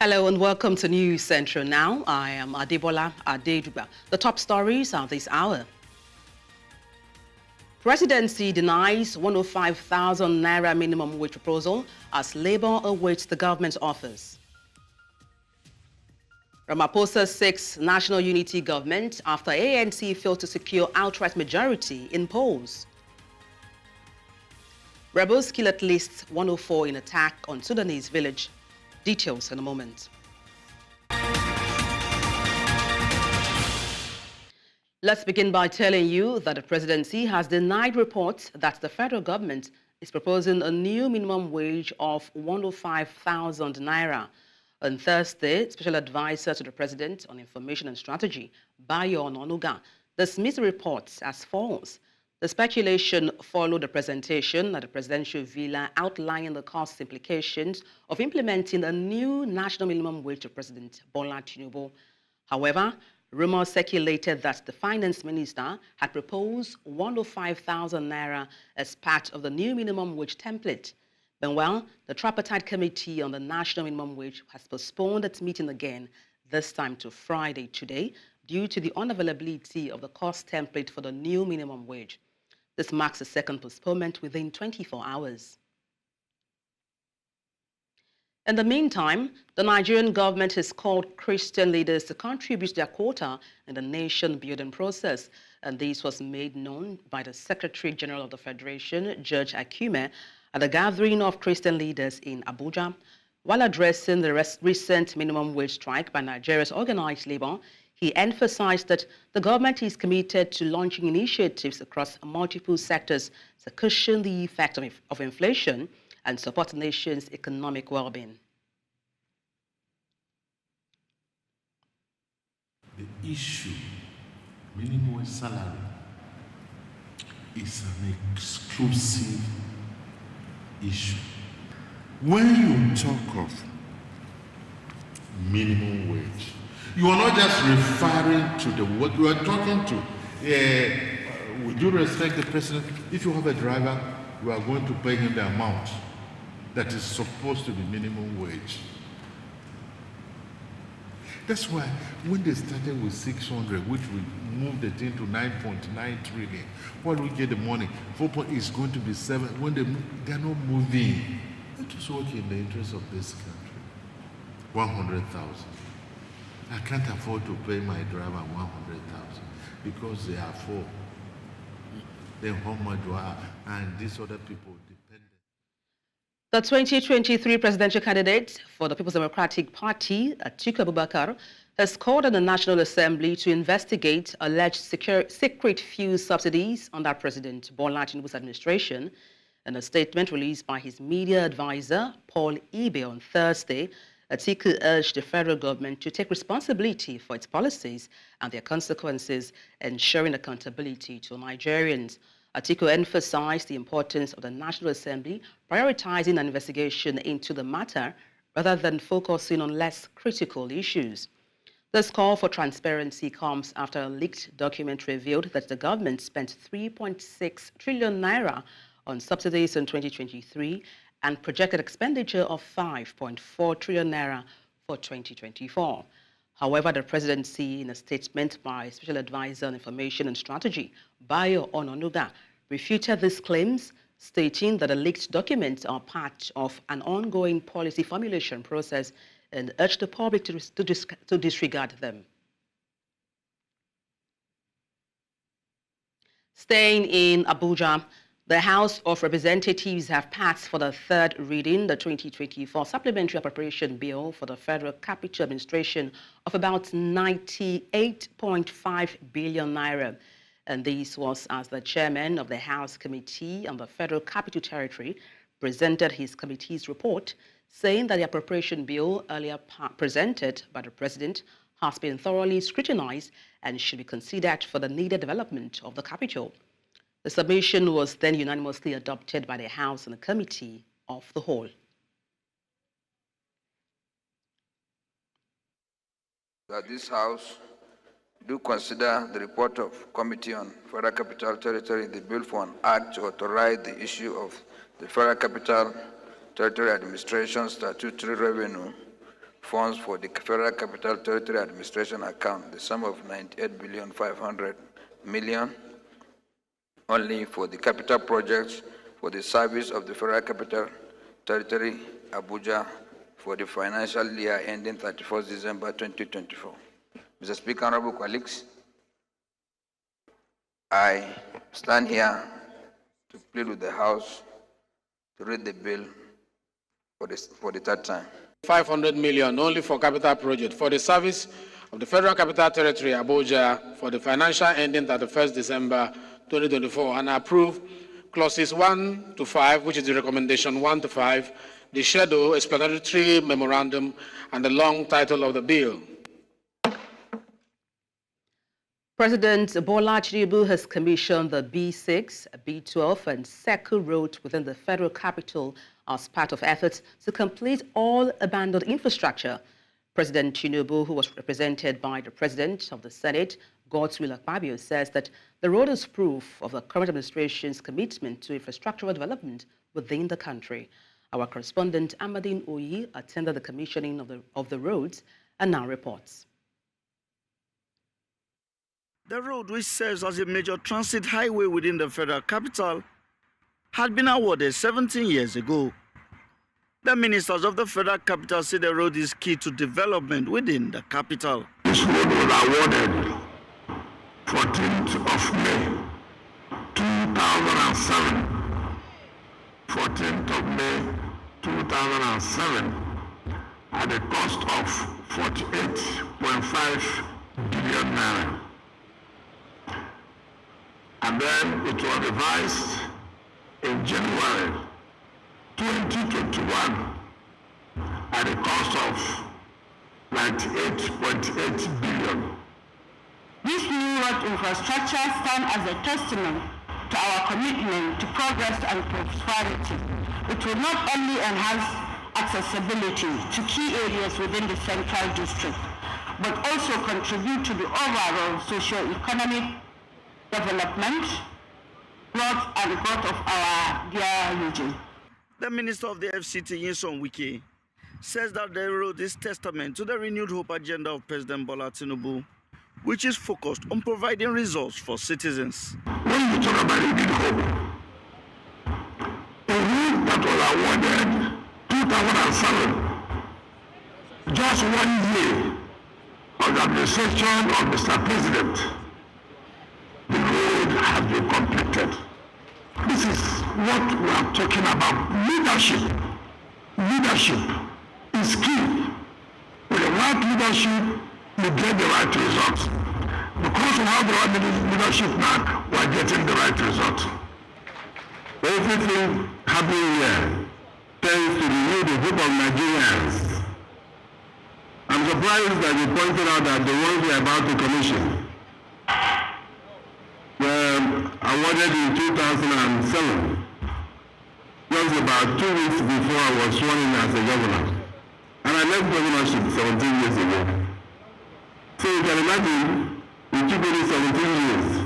Hello and welcome to News Central Now. I am Adebola Adeduba. The top stories of this hour. Presidency denies 105,000 naira minimum wage proposal as Labour awaits the government's offers. Ramaphosa seeks national unity government after ANC failed to secure outright majority in polls. Rebels kill at least 104 in attack on Sudanese village. Details in a moment. Let's begin by telling you that the presidency has denied reports that the federal government is proposing a new minimum wage of 105,000 naira. On Thursday, Special Adviser to the President on Information and Strategy, Bayo Onanuga, dismissed the reports as false. The speculation followed the presentation at the presidential villa outlining the cost implications of implementing a new national minimum wage to President Bola Tinubu. However, rumours circulated that the finance minister had proposed 105,000 naira as part of the new minimum wage template. Meanwhile, the Tripartite Committee on the national minimum wage has postponed its meeting again, this time to Friday today, due to the unavailability of the cost template for the new minimum wage. This marks the second postponement within 24 hours. In the meantime, the Nigerian government has called Christian leaders to contribute their quota in the nation-building process, and this was made known by the Secretary General of the Federation, Judge Akume, at a gathering of Christian leaders in Abuja. While addressing the recent minimum wage strike by Nigeria's organized labor, he emphasized that the government is committed to launching initiatives across multiple sectors to cushion the effect of inflation and support the nation's economic well-being. The issue, minimum wage salary, is an exclusive issue. When you talk of minimum wage, you are not just referring to the work, you are talking to, with due respect the president, if you have a driver, you are going to pay him the amount that is supposed to be minimum wage. That's why when they started with 600, which we moved it into 9.9 trillion, when we get the money, 4 is going to be 7. When they're not moving, let us work in the interest of this country. 100,000. I can't afford to pay my driver 100,000 because they are 4. Then how much do I, and these other people dependent. The 2023 presidential candidate for the People's Democratic Party, Atiku Abubakar, has called on the National Assembly to investigate alleged secret fuel subsidies under President Bola Tinubu's administration. In a statement released by his media advisor, Paul Ibe, on Thursday, Atiku urged the federal government to take responsibility for its policies and their consequences, ensuring accountability to Nigerians. Atiku emphasized the importance of the National Assembly prioritizing an investigation into the matter rather than focusing on less critical issues. This call for transparency comes after a leaked document revealed that the government spent 3.6 trillion naira on subsidies in 2023 and projected expenditure of 5.4 trillion naira for 2024. However, the presidency, in a statement by Special Adviser on Information and Strategy, Bayo Onanuga, refuted these claims, stating that the leaked documents are part of an ongoing policy formulation process and urged the public to disregard them. Staying in Abuja, the House of Representatives have passed for the third reading the 2024 Supplementary Appropriation Bill for the Federal Capital Administration of about 98.5 billion naira. And this was as the chairman of the House Committee on the Federal Capital Territory presented his committee's report, saying that the appropriation bill earlier presented by the president has been thoroughly scrutinized and should be considered for the needed development of the capital. The submission was then unanimously adopted by the House and the Committee of the Whole. That this House do consider the report of Committee on Federal Capital Territory in the Bill for an Act to authorize the issue of the Federal Capital Territory Administration Statutory Revenue funds for the Federal Capital Territory Administration account, the sum of 98,500,000,000 only for the capital projects for the service of the Federal Capital Territory, Abuja, for the financial year ending 31st December 2024. Mr. Speaker, honorable colleagues, I stand here to plead with the House to read the bill for the third time. 500 million only for capital project for the service of the Federal Capital Territory, Abuja, for the financial ending 31st December 2024, and approve clauses 1 to 5, which is the recommendation 1 to 5, the schedule, explanatory memorandum, and the long title of the bill. President Bola Tinubu has commissioned the B6, B12, and Seku road within the federal capital as part of efforts to complete all abandoned infrastructure. President Tinubu, who was represented by the President of the Senate, Godswill Akpabio, says that the road is proof of the current administration's commitment to infrastructural development within the country. Our correspondent Amadine Oyi attended the commissioning of the roads and now reports. The road, which serves as a major transit highway within the federal capital, had been awarded 17 years ago. The ministers of the federal capital say the road is key to development within the capital. This road was awarded 14th of May 2007. 14th of May 2007 at a cost of 48.5 billion naira. And then it was revised in January 2021 at a cost of 98.8 billion. This new road infrastructure stands as a testament to our commitment to progress and prosperity. It will not only enhance accessibility to key areas within the central district, but also contribute to the overall socio-economic development, growth and growth of our dear region. The Minister of the FCT, Nyesom Wike, says that the road is testament to the renewed hope agenda of President Bola Tinubu, which is focused on providing results for citizens. When you talk about renewed hope, a road that was awarded 2007, just 1 year of the administration of Mr. President, the road has been completed. This is what we are talking about. Leadership. Leadership is key. With the right leadership, you get the right results. Because we have the right leadership now, we are getting the right result. Everything happening here tends to renew the hope of Nigerians. I'm surprised that you pointed out that the ones we are about to commission were awarded in 2007, just about 2 weeks before I was sworn in as a governor. And I left governorship 17 years ago. So you can imagine, it took only 17 years.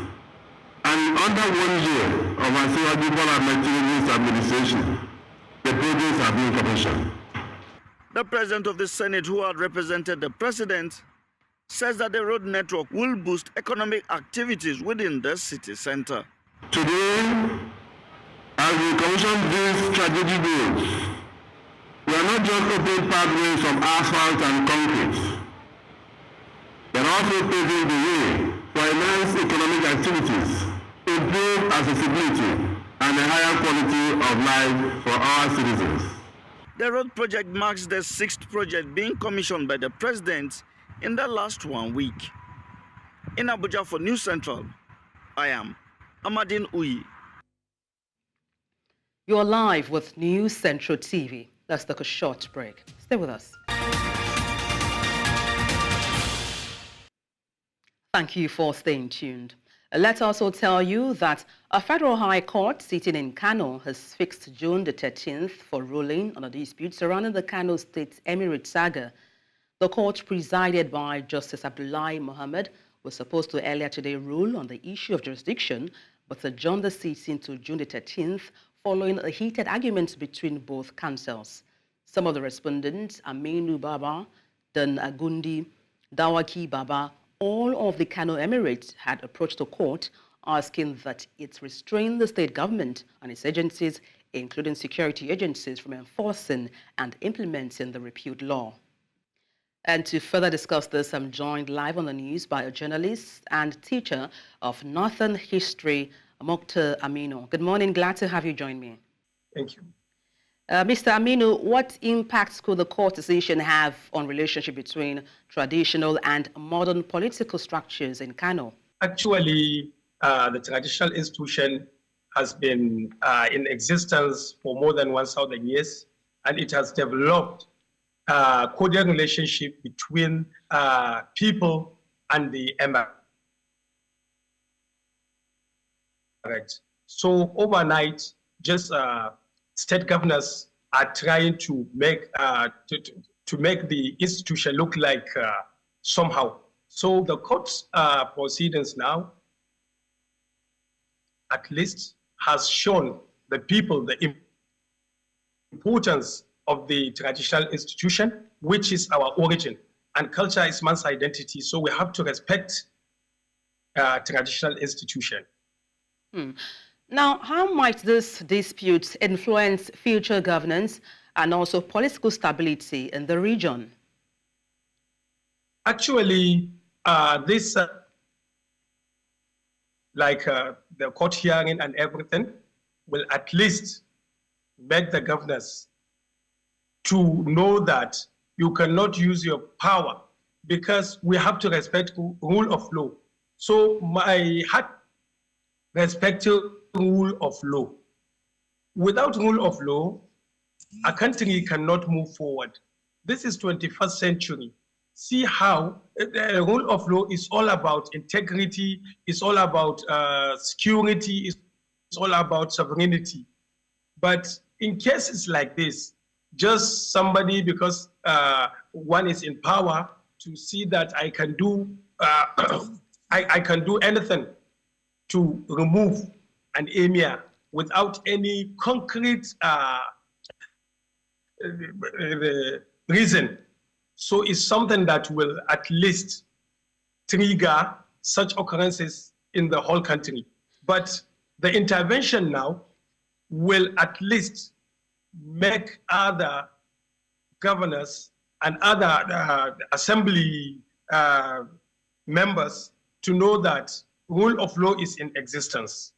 And under 1 year of Asiwaju Bola Tinubu's administration, the projects have been commissioned. The President of the Senate, who had represented the President, says that the road network will boost economic activities within the city center. Today, as we commission these strategic goals, we are not just opening pathways of asphalt and concrete, but also paving the way for enhanced economic activities, improve accessibility, and a higher quality of life for our citizens. The road project marks the 6th project being commissioned by the President in the last 1 week. In Abuja for News Central, I am Amadine Uyi. You're live with News Central TV. Let's take a short break. Stay with us. Thank you for staying tuned. Let's also tell you that a federal high court sitting in Kano has fixed June the 13th for ruling on a dispute surrounding the Kano State Emirate saga. The court, presided by Justice Abdullahi Mohammed, was supposed to earlier today rule on the issue of jurisdiction, but adjourned the sitting to June the 13th following a heated argument between both counsels. Some of the respondents, Aminu Baba, Dan Agundi, Dawaki Baba, all of the Kano Emirate had approached the court asking that it restrain the state government and its agencies, including security agencies, from enforcing and implementing the repealed law. And to further discuss this, I'm joined live on the news by a journalist and teacher of Northern History, Mokta Aminu. Good morning. Glad to have you join me. Thank you. Mr. Aminu, what impacts could the court decision have on relationship between traditional and modern political structures in Kano? Actually, the traditional institution has been in existence for more than 1,000 years, and it has developed a cordial relationship between people and the emirate. So overnight, just state governors are trying to make the institution look like somehow. So the court's proceedings now, at least, has shown the people the importance of the traditional institution, which is our origin, and culture is man's identity. So we have to respect traditional institution. Now, how might this dispute influence future governance and also political stability in the region? Actually, this, the court hearing and everything, will at least make the governors to know that you cannot use your power, because we have to respect rule of law. So my heart respects rule of law. Without rule of law, a country cannot move forward. This is 21st century. See how the rule of law is all about integrity, it's all about security, it's all about sovereignty. But in cases like this, just somebody, because one is in power, to see that I can do I can do anything to remove an emir without any concrete reason. So it's something that will at least trigger such occurrences in the whole country. But the intervention now will at least make other governors and other assembly members to know that rule of law is in existence.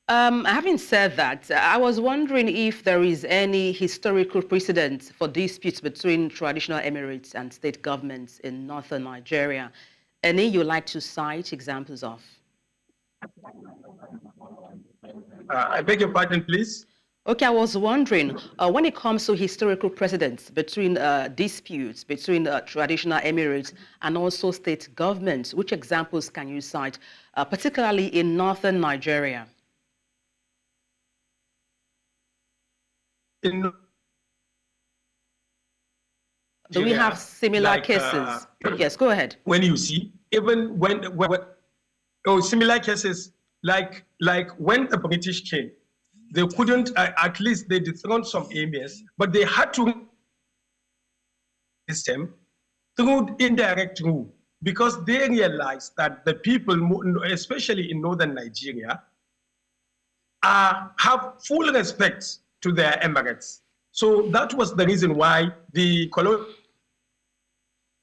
Having said that, I was wondering if there is any historical precedent for disputes between traditional emirates and state governments in northern Nigeria. Any you'd like to cite examples of? I beg your pardon, please? Okay, I was wondering, when it comes to historical precedents between disputes between traditional emirates and also state governments, which examples can you cite, particularly in northern Nigeria? Do we have similar cases? Yes, go ahead. When you see, even when similar cases, like when the British came, they couldn't, at least they dethroned some emirs, but they had to system through indirect rule, because they realized that the people, especially in northern Nigeria, have full respect to their emirates. So that was the reason why the colonial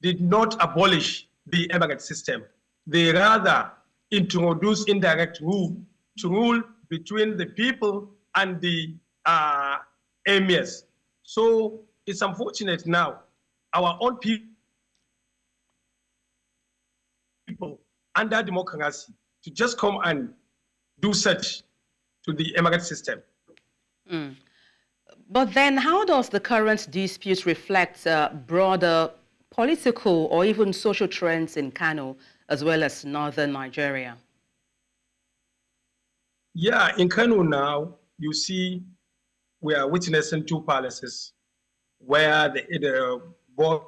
did not abolish the emirate system. They rather introduced indirect rule to rule between the people and the emirs. So it's unfortunate now, our own people under democracy to just come and do such to the emirate system. But then how does the current dispute reflect broader political or even social trends in Kano as well as northern Nigeria? Yeah, in Kano now, you see, we are witnessing two palaces where the both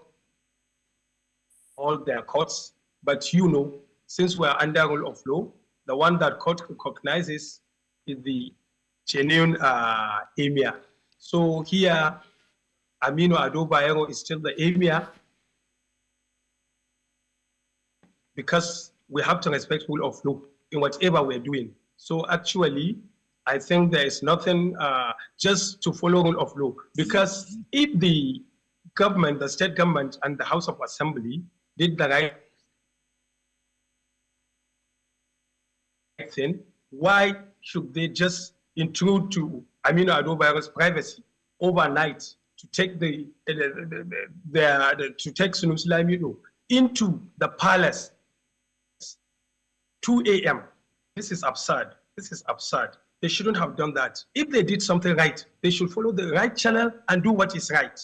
all their courts, but you know, since we are under rule of law, the one that court recognizes is the genuine emir. So here, Aminu Ado Bayero is still the emir, because we have to respect rule of law in whatever we're doing. So actually, I think there is nothing just to follow rule of law, because if the government, the state government and the House of Assembly did the right thing, why should they just intrude to Aminu Ado Bayero's privacy overnight to take to take Sunusi Lamido into the palace 2 a.m. This is absurd. This is absurd. They shouldn't have done that. If they did something right, they should follow the right channel and do what is right,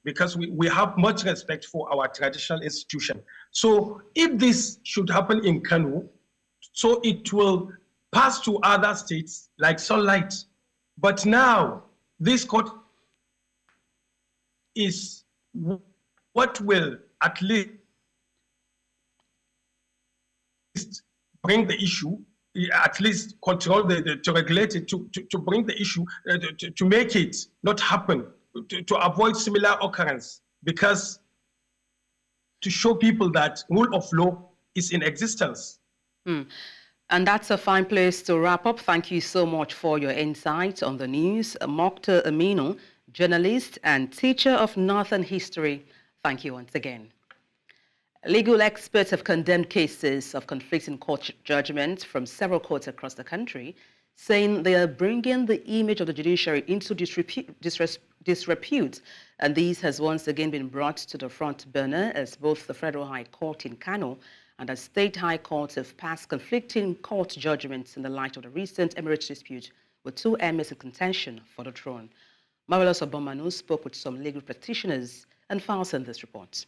because we have much respect for our traditional institution. So if this should happen in Kano, so it will pass to other states like sunlight. But now this court is what will at least bring the issue, at least control to regulate it, to bring the issue, to make it not happen, to avoid similar occurrence, because to show people that rule of law is in existence. And that's a fine place to wrap up. Thank you so much for your insight on the news. Mokhtar Aminu, journalist and teacher of Northern History. Thank you once again. Legal experts have condemned cases of conflicting court judgments from several courts across the country, saying they are bringing the image of the judiciary into disrepute. And this has once again been brought to the front burner as both the Federal High Court in Kano and the State High Court have passed conflicting court judgments in the light of the recent Emirate dispute with two emirs in contention for the throne. Marvelous Obomanu spoke with some legal practitioners and files in this report.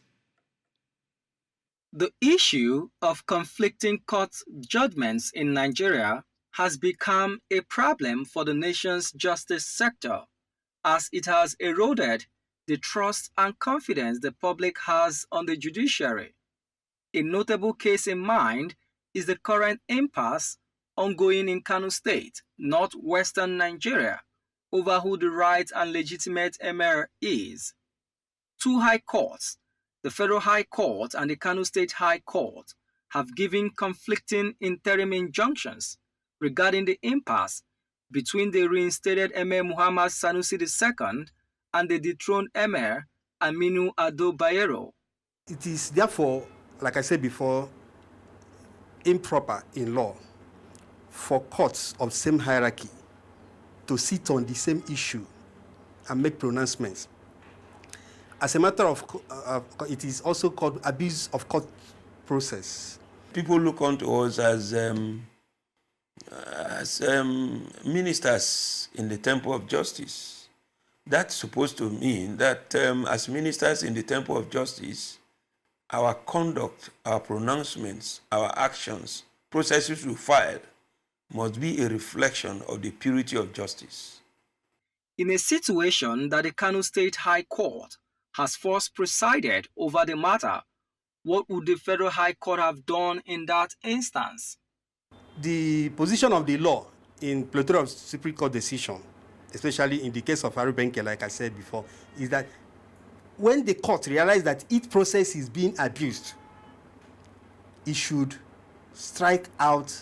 The issue of conflicting court judgments in Nigeria has become a problem for the nation's justice sector, as it has eroded the trust and confidence the public has on the judiciary. A notable case in mind is the current impasse ongoing in Kano State, northwestern Nigeria, over who the right and legitimate emir is. Two high courts, the Federal High Court and the Kano State High Court, have given conflicting interim injunctions regarding the impasse between the reinstated Emir Muhammad Sanusi II and the dethroned Emir Aminu Ado Bayero. It is therefore, like I said before, improper in law for courts of same hierarchy to sit on the same issue and make pronouncements. As a matter of, it is also called abuse of court process. People look on to us as ministers in the temple of justice. That's supposed to mean that as ministers in the temple of justice, our conduct, our pronouncements, our actions, processes we file must be a reflection of the purity of justice. In a situation that the Kano State High Court has first presided over the matter, what would the Federal High Court have done in that instance? The position of the law in plethora of Supreme Court decision, especially in the case of Arubenke, like I said before, is that when the court realizes that its process is being abused, it should strike out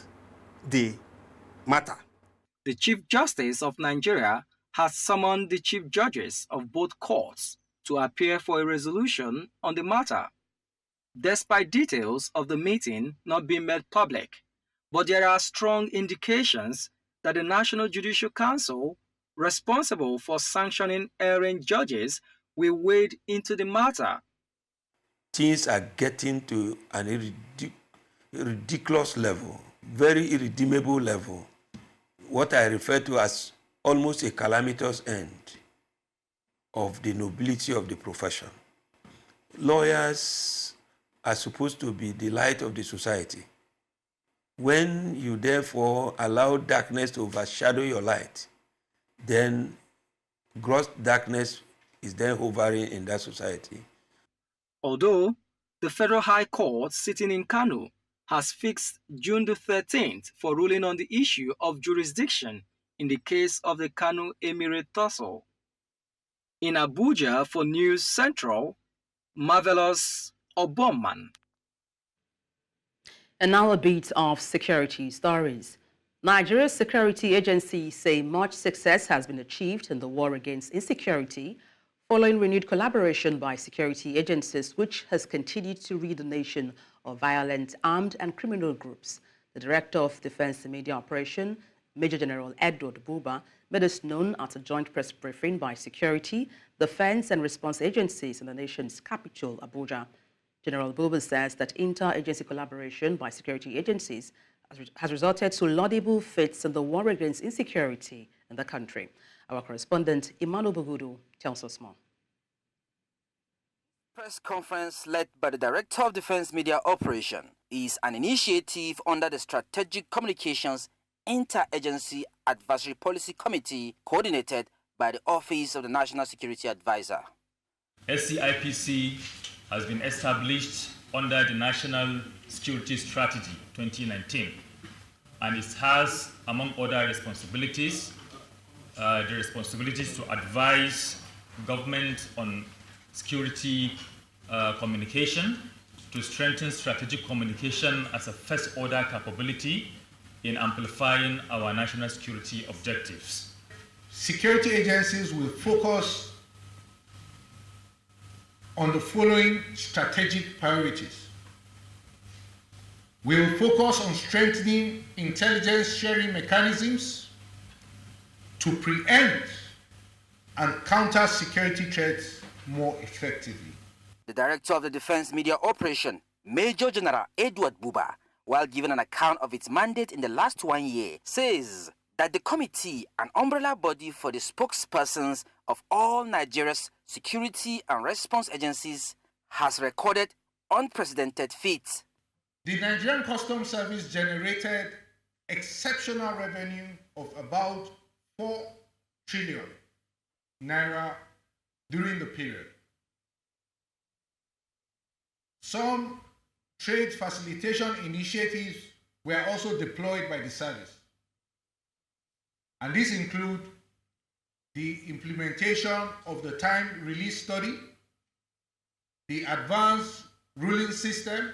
the matter. The Chief Justice of Nigeria has summoned the Chief Judges of both courts to appear for a resolution on the matter, despite details of the meeting not being made public. But there are strong indications that the National Judicial Council, responsible for sanctioning erring judges, will wade into the matter. Things are getting to an ridiculous level, very irredeemable level, what I refer to as almost a calamitous end of the nobility of the profession. Lawyers are supposed to be the light of the society. When you therefore allow darkness to overshadow your light, then gross darkness is then hovering in that society. Although the Federal High Court sitting in Kano has fixed June the 13th for ruling on the issue of jurisdiction in the case of the Kano Emirate tussle. In Abuja for News Central, Marvelous Obomman. And now a bit of security stories. Nigeria's security agencies say much success has been achieved in the war against insecurity following renewed collaboration by security agencies, which has continued to rid the nation of violent, armed and criminal groups. The Director of Defense Media Operation, Major General Edward Buba, made this known at a joint press briefing by security, defense and response agencies in the nation's capital, Abuja. General Buba says that inter-agency collaboration by security agencies has resulted to laudable feats in the war against insecurity in the country. Our correspondent, Emmanuel Bugudu, tells us more. Press conference led by the Director of Defense Media Operation is an initiative under the Strategic Communications Inter-Agency Advisory Policy Committee coordinated by the Office of the National Security Advisor. SCIPC has been established under the National Security Strategy 2019, and it has, among other responsibilities, the responsibilities to advise government on security communication, to strengthen strategic communication as a first-order capability in amplifying our national security objectives. Security agencies will focus on the following strategic priorities. We will focus on strengthening intelligence sharing mechanisms to preempt and counter security threats more effectively. The Director of the Defense Media Operation, Major General Edward Buba, while giving an account of its mandate in the last 1 year, says that the committee, an umbrella body for the spokespersons of all Nigeria's security and response agencies, has recorded unprecedented feats. The Nigerian Customs Service generated exceptional revenue of about 4 trillion naira during the period. Some trade facilitation initiatives were also deployed by the service. And these include the implementation of the time release study, the advanced ruling system,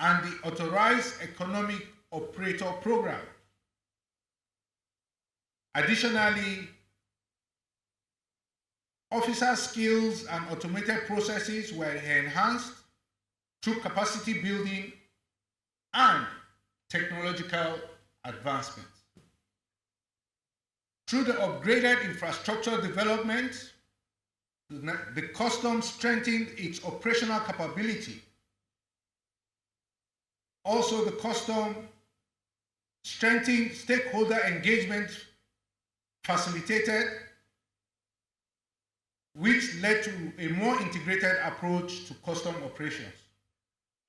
and the authorized economic operator program. Additionally, officer skills and automated processes were enhanced through capacity building and technological advancements. Through the upgraded infrastructure development, the Customs strengthened its operational capability. Also, the Customs strengthened stakeholder engagement facilitated, which led to a more integrated approach to custom operations.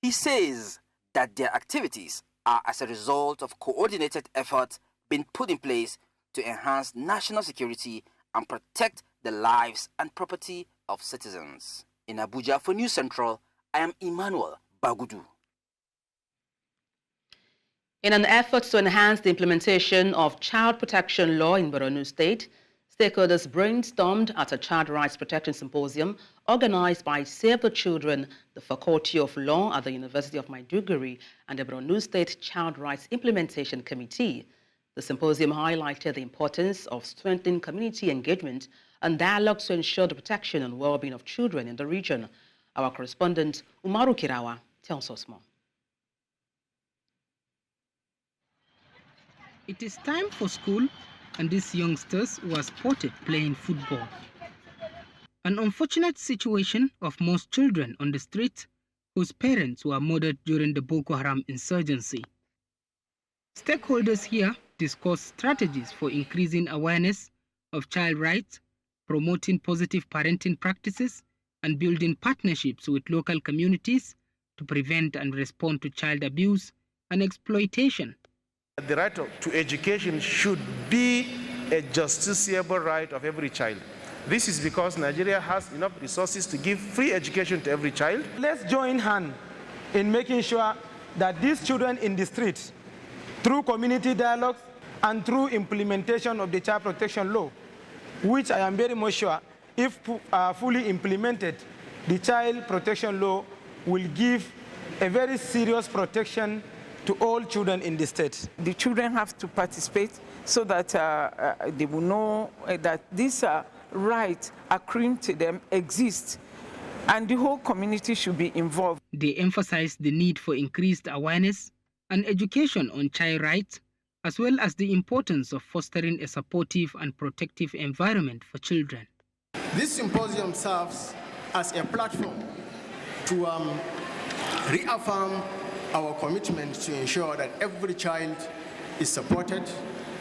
He says that their activities are as a result of coordinated efforts being put in place to enhance national security and protect the lives and property of citizens. In Abuja for News Central, I am Emmanuel Bagudu. In an effort to enhance the implementation of child protection law in Borno State, stakeholders brainstormed at a child rights protection symposium organized by Save the Children, the Faculty of Law at the University of Maiduguri, and the Borno State Child Rights Implementation Committee. The symposium highlighted the importance of strengthening community engagement and dialogue to ensure the protection and well-being of children in the region. Our correspondent, Umaru Kirawa, tells us more. It is time for school, and these youngsters were spotted playing football. An unfortunate situation of most children on the street whose parents were murdered during the Boko Haram insurgency. Stakeholders here discuss strategies for increasing awareness of child rights, promoting positive parenting practices, and building partnerships with local communities to prevent and respond to child abuse and exploitation. The right to education should be a justiciable right of every child. This is because Nigeria has enough resources to give free education to every child. Let's join hands in making sure that these children in the streets, through community dialogues and through implementation of the child protection law, which I am very much sure, if fully implemented, the child protection law will give a very serious protection to all children in the state. The children have to participate so that they will know that these rights accruing to them exist, and the whole community should be involved. They emphasized the need for increased awareness and education on child rights, as well as the importance of fostering a supportive and protective environment for children. This symposium serves as a platform to reaffirm our commitment to ensure that every child is supported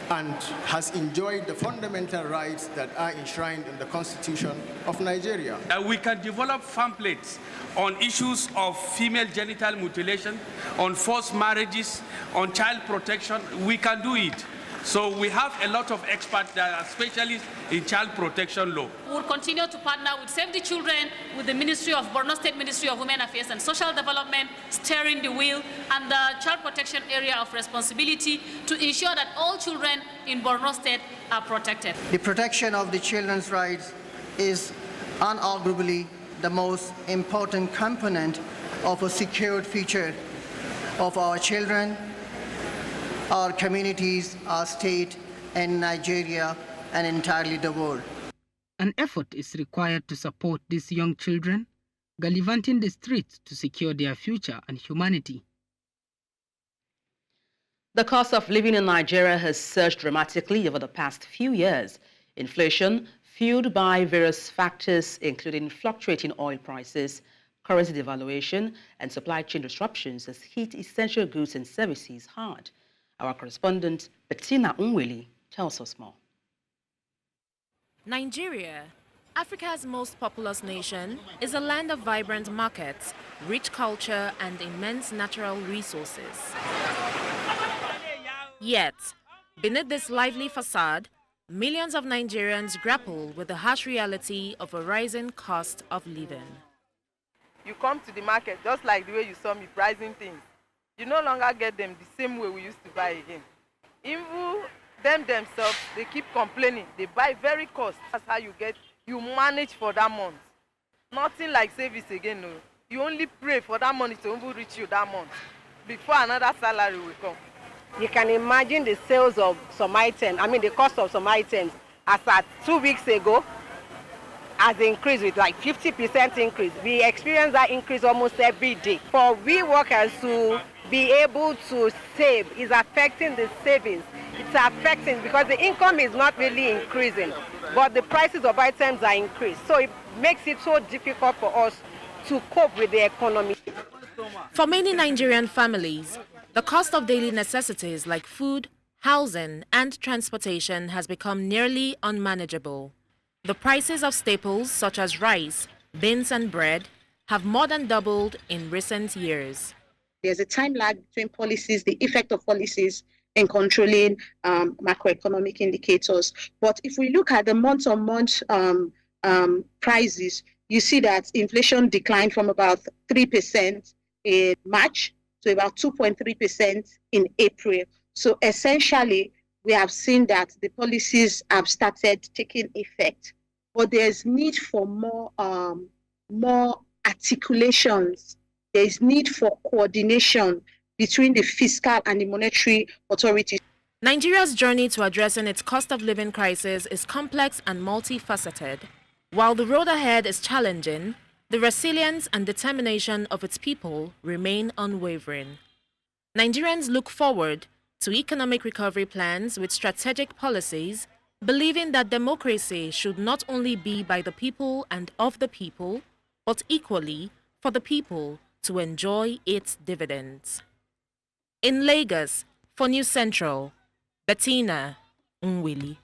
and has enjoyed the fundamental rights that are enshrined in the Constitution of Nigeria. We can develop pamphlets on issues of female genital mutilation, on forced marriages, on child protection. We can do it. So we have a lot of experts that are specialists in child protection law. We'll continue to partner with Save the Children, with the Ministry of Borno State Ministry of Women Affairs and Social Development, steering the wheel, and the child protection area of responsibility to ensure that all children in Borno State are protected. The protection of the children's rights is unarguably the most important component of a secured future of our children, our communities, our state, and Nigeria, and entirely the world. An effort is required to support these young children, gallivanting the streets to secure their future and humanity. The cost of living in Nigeria has surged dramatically over the past few years. Inflation, fueled by various factors including fluctuating oil prices, currency devaluation, and supply chain disruptions, has hit essential goods and services hard. Our correspondent, Bettina Unwili, tells us more. Nigeria, Africa's most populous nation, is a land of vibrant markets, rich culture, and immense natural resources. Yet, beneath this lively facade, millions of Nigerians grapple with the harsh reality of a rising cost of living. You come to the market just like the way you saw me pricing things. You no longer get them the same way we used to buy again. Even them themselves, they keep complaining. They buy very cost. That's how you manage for that month. Nothing like savings again, no. You only pray for that money to even reach you that month before another salary will come. You can imagine the sales of some items, the cost of some items as at 2 weeks ago has increased with like 50% increase. We experience that increase almost every day. For we workers to be able to save is affecting the savings. It's affecting because the income is not really increasing, but the prices of items are increased. So it makes it so difficult for us to cope with the economy. For many Nigerian families, the cost of daily necessities like food, housing, and transportation has become nearly unmanageable. The prices of staples such as rice, beans, and bread have more than doubled in recent years. There's a time lag between policies, the effect of policies in controlling macroeconomic indicators. But if we look at the month-on-month prices, you see that inflation declined from about 3% in March to about 2.3% in April. So essentially, we have seen that the policies have started taking effect. But there's need for more articulations. There's need for coordination between the fiscal and the monetary authorities. Nigeria's journey to addressing its cost of living crisis is complex and multifaceted. While the road ahead is challenging, the resilience and determination of its people remain unwavering. Nigerians look forward to economic recovery plans with strategic policies, believing that democracy should not only be by the people and of the people, but equally for the people to enjoy its dividends. In Lagos, for News Central, Bettina Unwili.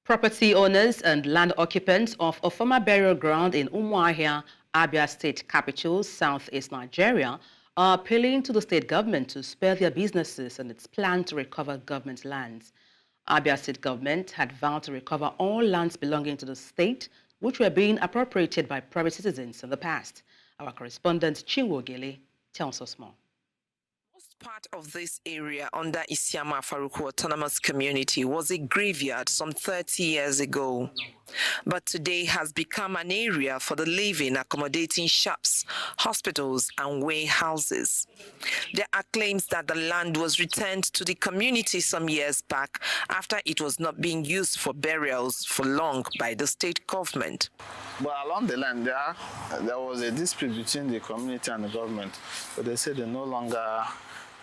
Property owners and land occupants of a former burial ground in Umuahia, Abia State capital, southeast Nigeria, are appealing to the state government to spare their businesses and its plan to recover government lands. Abia State government had vowed to recover all lands belonging to the state, which were being appropriated by private citizens in the past. Our correspondent Chinwo Gele tells us more. Most part of this area under Isiama Faruku Autonomous Community was a graveyard some 30 years ago, but today has become an area for the living, accommodating shops, hospitals, and warehouses. There are claims that the land was returned to the community some years back after it was not being used for burials for long by the state government. But along the line there was a dispute between the community and the government, but they said they no longer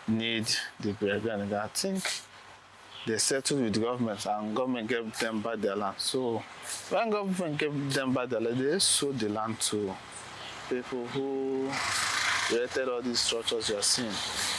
need the burial. I think they settled with the government and government gave them back their land. So when government gave them back their land, they sold the land to people who created all these structures you are seeing.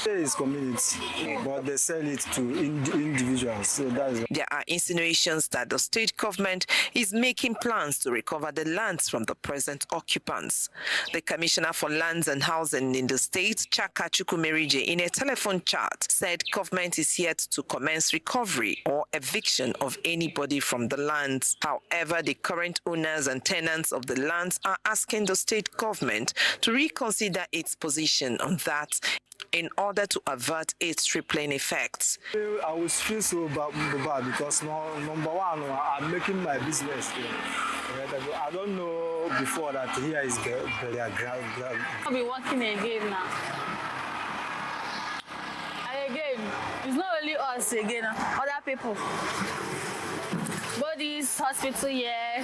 There is community, but they sell it to individuals. So that's... There are insinuations that the state government is making plans to recover the lands from the present occupants. The Commissioner for Lands and Housing in the state, Kano Emirate, in a telephone chat, said government is yet to commence recovery or eviction of anybody from the lands. However, the current owners and tenants of the lands are asking the state government to reconsider its position on that in order to avert its rippling effects. I would feel so bad because number one, I'm making my business here. I don't know before that here is burial ground. I'll be working again now. And again, it's not only us again, other people. But this hospital here,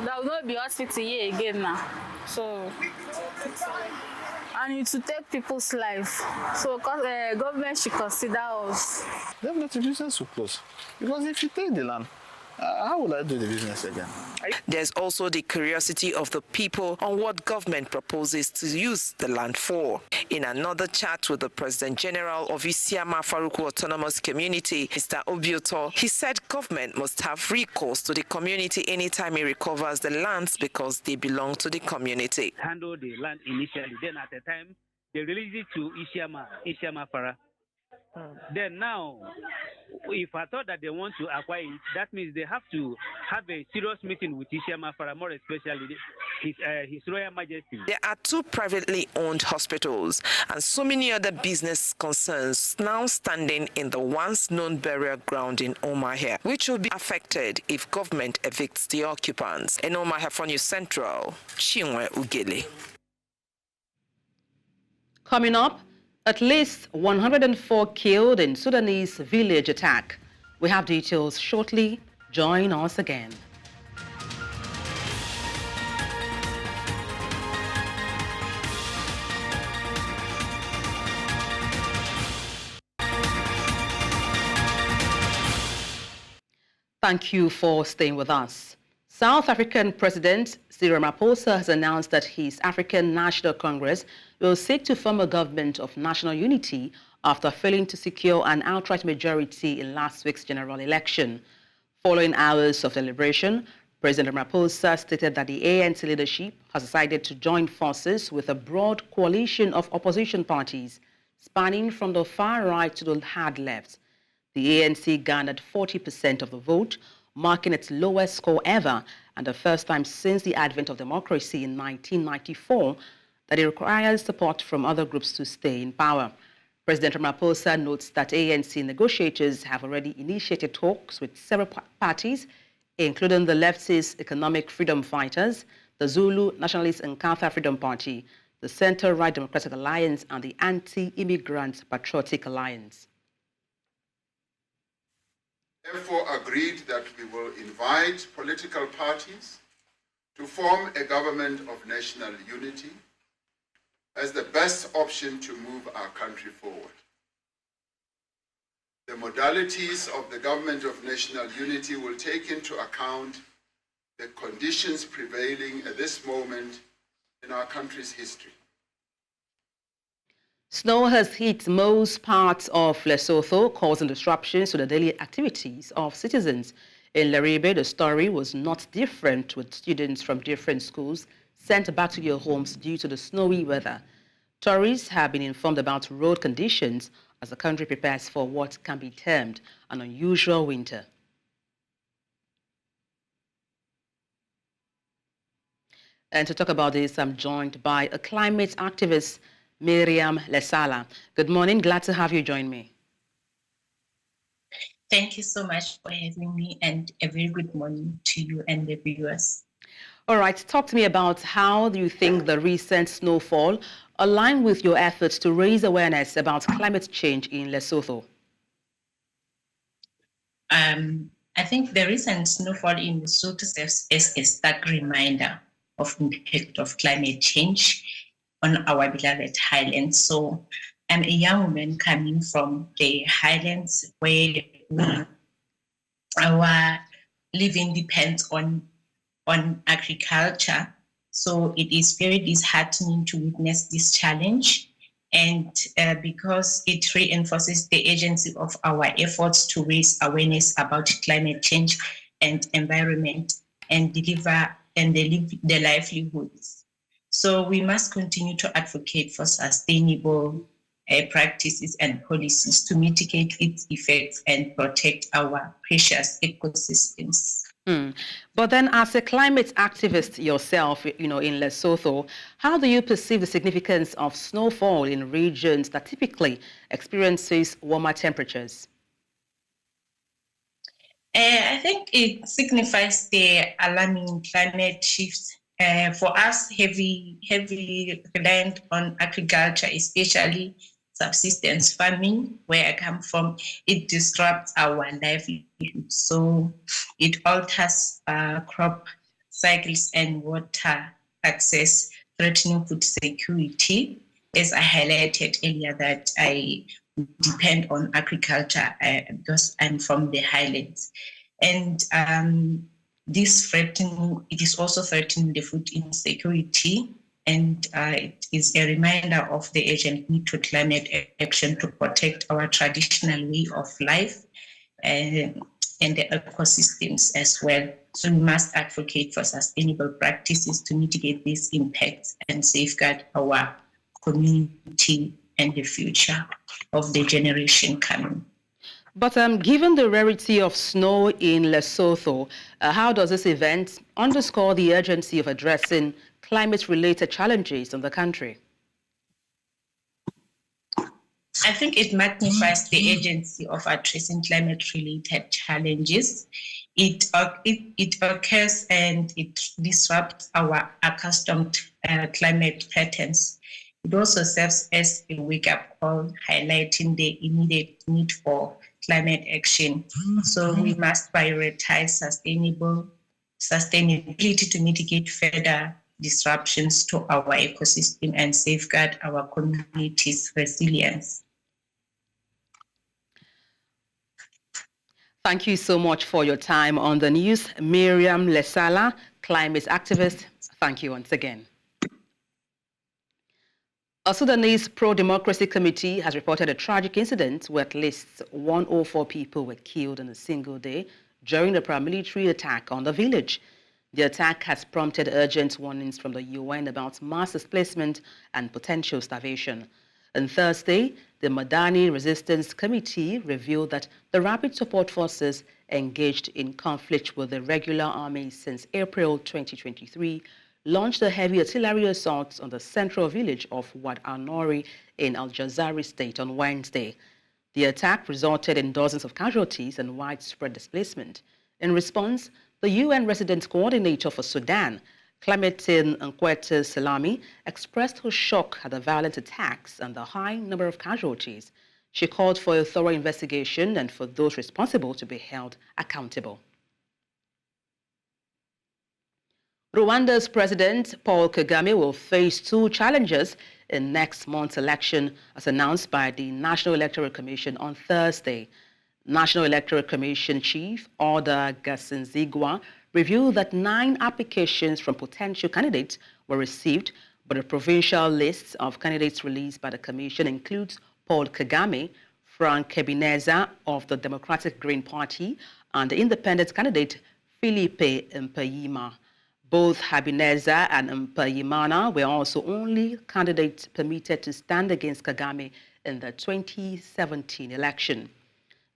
there will not be hospital here again now. So, and it will take people's life. So government should consider us. Definitely business will close. Because if you take the land, how will I do the business again? There's also the curiosity of the people on what government proposes to use the land for. In another chat with the President General of Isiama Faruku Autonomous Community, Mr. Obioto, he said government must have recourse to the community anytime he recovers the lands because they belong to the community. Handle the land initially, then at the time, they release it to Isiama Fara. Then now, if I thought that they want to acquire it, that means they have to have a serious meeting with Isiama Fara, more especially His Royal Majesty. There are 2 privately owned hospitals and so many other business concerns now standing in the once known burial ground in Omaha, which will be affected if government evicts the occupants. In Omaha for News Central, Chinwe Ugele. Coming up, at least 104 killed in Sudanese village attack. We have details shortly. Join us again. Thank you for staying with us. South African President Cyril Ramaphosa has announced that his African National Congress will seek to form a government of national unity after failing to secure an outright majority in last week's general election. Following hours of deliberation, President Ramaphosa stated that the ANC leadership has decided to join forces with a broad coalition of opposition parties, spanning from the far right to the hard left. The ANC garnered 40% of the vote, marking its lowest score ever and the first time since the advent of democracy in 1994 that it requires support from other groups to stay in power. President Ramaphosa notes that ANC negotiators have already initiated talks with several parties, including the leftist Economic Freedom Fighters, the Zulu Nationalist Nkatha Freedom Party, the Center-Right Democratic Alliance, and the Anti-Immigrant Patriotic Alliance. Therefore agreed that we will invite political parties to form a government of national unity as the best option to move our country forward. The modalities of the government of national unity will take into account the conditions prevailing at this moment in our country's history. Snow has hit most parts of Lesotho, causing disruptions to the daily activities of citizens. In Laribe, the story was not different, with students from different schools sent back to their homes due to the snowy weather. Tourists have been informed about road conditions as the country prepares for what can be termed an unusual winter. And to talk about this, I'm joined by a climate activist, Miriam Lesala. Good morning. Glad to have you join me. Thank you so much for having me, and a very good morning to you and the viewers. All right, talk to me about how do you think the recent snowfall align with your efforts to raise awareness about climate change in Lesotho? I think the recent snowfall in Lesotho serves as a stark reminder of the impact of climate change on our beloved highlands. So I'm a young woman coming from the highlands where our living depends on agriculture. So it is very disheartening to witness this challenge. And because it reinforces the agency of our efforts to raise awareness about climate change and environment and deliver the livelihoods. So we must continue to advocate for sustainable practices and policies to mitigate its effects and protect our precious ecosystems. But then as a climate activist yourself, in Lesotho, how do you perceive the significance of snowfall in regions that typically experiences warmer temperatures? I think it signifies the alarming climate shifts. For us, heavily reliant on agriculture, especially subsistence farming, where I come from, it disrupts our livelihood. So it alters crop cycles and water access, threatening food security. As I highlighted earlier, that I depend on agriculture because I'm from the highlands. And it is also threatening the food insecurity. And it is a reminder of the urgent need to climate action to protect our traditional way of life and the ecosystems as well. So we must advocate for sustainable practices to mitigate these impacts and safeguard our community and the future of the generation coming. But given the rarity of snow in Lesotho, how does this event underscore the urgency of addressing climate-related challenges in the country? I think it magnifies the urgency of addressing climate-related challenges. It occurs and it disrupts our accustomed climate patterns. It also serves as a wake-up call, highlighting the immediate need for climate action. So we must prioritize sustainability to mitigate further disruptions to our ecosystem and safeguard our community's resilience. Thank you so much for your time on the news. Miriam Lesala, climate activist, thank you once again. A Sudanese pro-democracy committee has reported a tragic incident where at least 104 people were killed in a single day during the paramilitary attack on the village. The attack has prompted urgent warnings from the UN about mass displacement and potential starvation. On Thursday, the Madani Resistance Committee revealed that the Rapid Support Forces engaged in conflict with the regular army since April 2023 launched a heavy artillery assault on the central village of Wad al-Nori in Al-Jazari state on Wednesday. The attack resulted in dozens of casualties and widespread displacement. In response, the UN Resident Coordinator for Sudan, Clementine Nkwete Salami, expressed her shock at the violent attacks and the high number of casualties. She called for a thorough investigation and for those responsible to be held accountable. Rwanda's President Paul Kagame will face two challenges in next month's election, as announced by the National Electoral Commission on Thursday. National Electoral Commission Chief Oda Gasinzigwa revealed that 9 applications from potential candidates were received, but the provincial list of candidates released by the Commission includes Paul Kagame, Frank Kebineza of the Democratic Green Party, and the independent candidate Philippe Mpayima. Both Habineza and Mpayimana were also only candidates permitted to stand against Kagame in the 2017 election.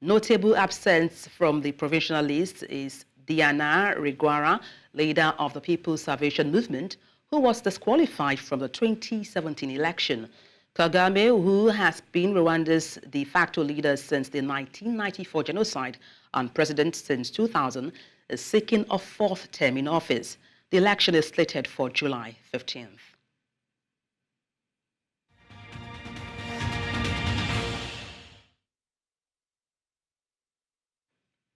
Notable absence from the provincial list is Diana Rigwara, leader of the People's Salvation Movement, who was disqualified from the 2017 election. Kagame, who has been Rwanda's de facto leader since the 1994 genocide and president since 2000, is seeking a fourth term in office. The election is slated for July 15th.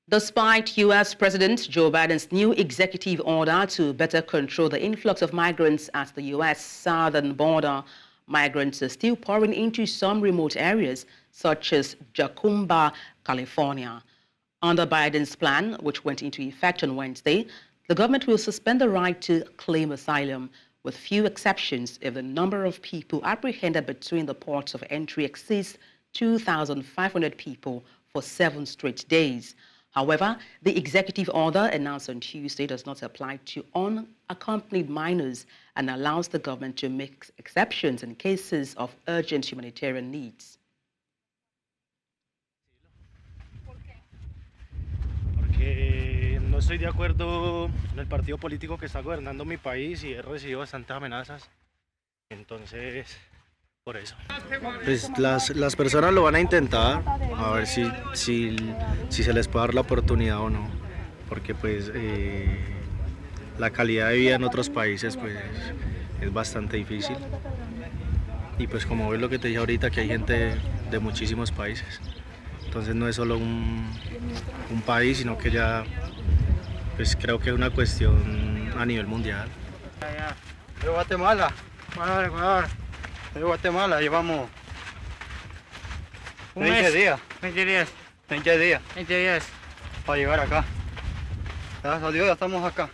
Despite U.S. President Joe Biden's new executive order to better control the influx of migrants at the U.S. southern border, migrants are still pouring into some remote areas, such as Jacumba, California. Under Biden's plan, which went into effect on Wednesday, the government will suspend the right to claim asylum, with few exceptions if the number of people apprehended between the ports of entry exceeds 2,500 people for 7 straight days. However, the executive order announced on Tuesday does not apply to unaccompanied minors and allows the government to make exceptions in cases of urgent humanitarian needs. Porque no estoy de acuerdo con el partido político que está gobernando mi país y he recibido bastantes amenazas. Entonces, por eso. Pues las personas lo van a intentar, a ver si se les puede dar la oportunidad o no, porque pues la calidad de vida en otros países pues es bastante difícil. Y pues como ves lo que te dije ahorita, que hay gente de muchísimos países. Entonces no es solo un país, sino que ya pues creo que es una cuestión a nivel mundial. De Guatemala, Ecuador. De Guatemala llevamos 20 días. 20 días. 20 días. 20 días. Para llegar acá. Gracias a Dios ya estamos acá.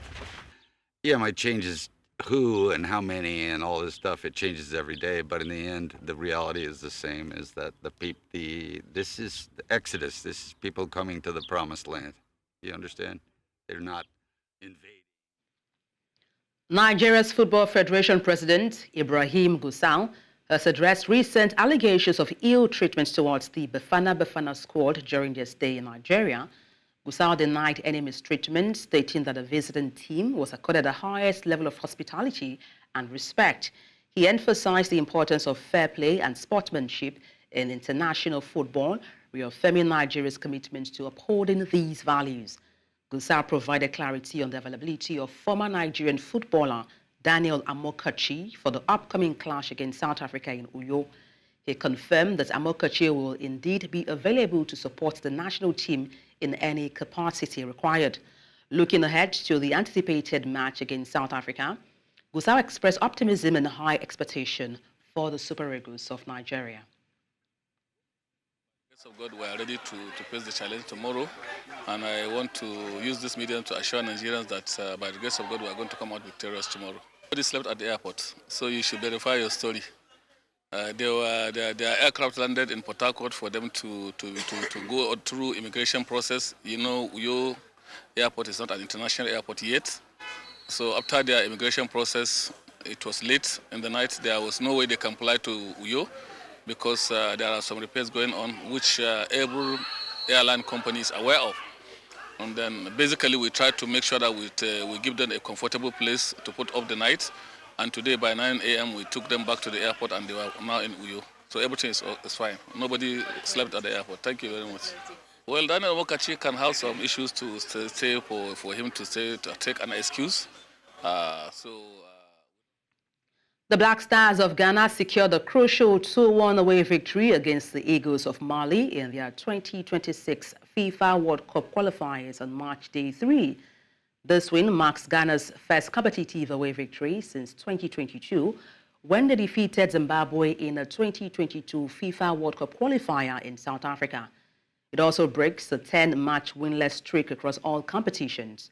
Yeah, it might changes who and how many and all this stuff. It changes every day, but in the end, the reality is the same: is that this is the Exodus. This is people coming to the Promised Land. You understand? They're not invading. Nigeria's Football Federation President Ibrahim Gusau has addressed recent allegations of ill treatment towards the Bafana squad during their stay in Nigeria. Gusau denied any mistreatment, stating that the visiting team was accorded the highest level of hospitality and respect. He emphasized the importance of fair play and sportsmanship in international football, reaffirming Nigeria's commitment to upholding these values. Gusau provided clarity on the availability of former Nigerian footballer Daniel Amokachi for the upcoming clash against South Africa in Uyo. He confirmed that Amokachi will indeed be available to support the national team in any capacity required. Looking ahead to the anticipated match against South Africa, Gusau expressed optimism and high expectation for the Super Eagles of Nigeria. Of God, we are ready to face the challenge tomorrow, and I want to use this medium to assure Nigerians that by the grace of God, we are going to come out victorious tomorrow. Nobody slept at the airport, so you should verify your story. Their aircraft landed in Port Harcourt for them to go through immigration process. You know, Uyo airport is not an international airport yet, so after their immigration process, it was late in the night. There was no way they can fly to Uyo, because there are some repairs going on, which every airline company is aware of. And then basically we try to make sure that we give them a comfortable place to put up the night. And today by 9 a.m. we took them back to the airport and they were now in Uyo. So everything is fine. Nobody slept at the airport. Thank you very much. Well, Daniel Mokachi can have some issues to stay for him to stay, to take an excuse. The Black Stars of Ghana secured a crucial 2-1 away victory against the Eagles of Mali in their 2026 FIFA World Cup qualifiers on March Day 3. This win marks Ghana's first competitive away victory since 2022, when they defeated Zimbabwe in a 2022 FIFA World Cup qualifier in South Africa. It also breaks the 10-match winless streak across all competitions.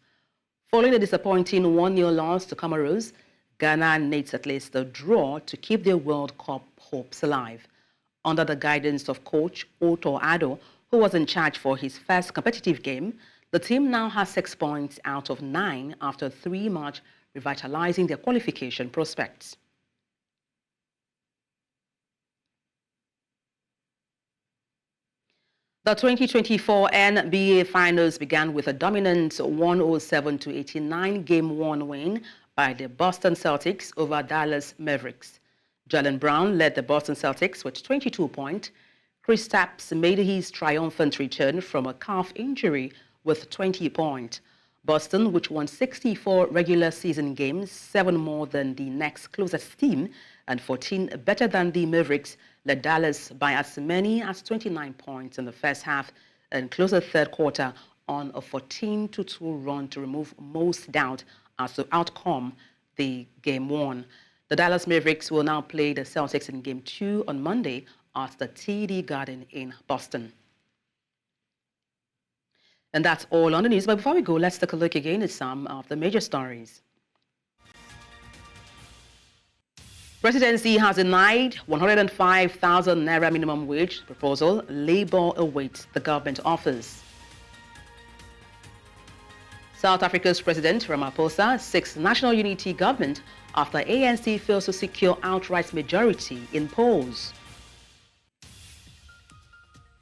Following a disappointing 1-0 loss to Comoros, Ghana needs at least a draw to keep their World Cup hopes alive. Under the guidance of coach Otto Addo, who was in charge for his first competitive game, the team now has 6 points out of 9 after 3 matches, revitalizing their qualification prospects. The 2024 NBA Finals began with a dominant 107-89 Game 1 win by the Boston Celtics over Dallas Mavericks. Jalen Brown led the Boston Celtics with 22 points. Kristaps made his triumphant return from a calf injury with 20 points. Boston, which won 64 regular season games, 7 more than the next closest team and 14 better than the Mavericks, led Dallas by as many as 29 points in the first half and closed the third quarter on a 14-2 run to remove most doubt as to outcome the game won. The Dallas Mavericks will now play the Celtics in Game 2 on Monday at the TD Garden in Boston. And that's all on the news. But before we go, let's take a look again at some of the major stories. Presidency has denied 105,000 Naira minimum wage proposal. Labour awaits the government offers. South Africa's President Ramaphosa seeks national unity government after ANC fails to secure outright majority in polls.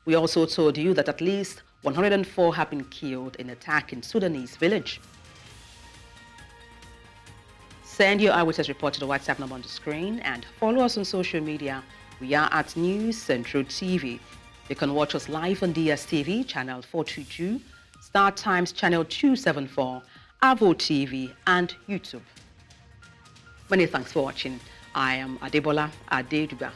We also told you that at least 104 have been killed in attack in Sudanese village. Send your eyewitness report to the WhatsApp number on the screen and follow us on social media. We are at News Central TV. You can watch us live on DSTV, channel 422, Star Times, channel 274, Avo TV, and YouTube. Many thanks for watching. I am Adebola Adeduba.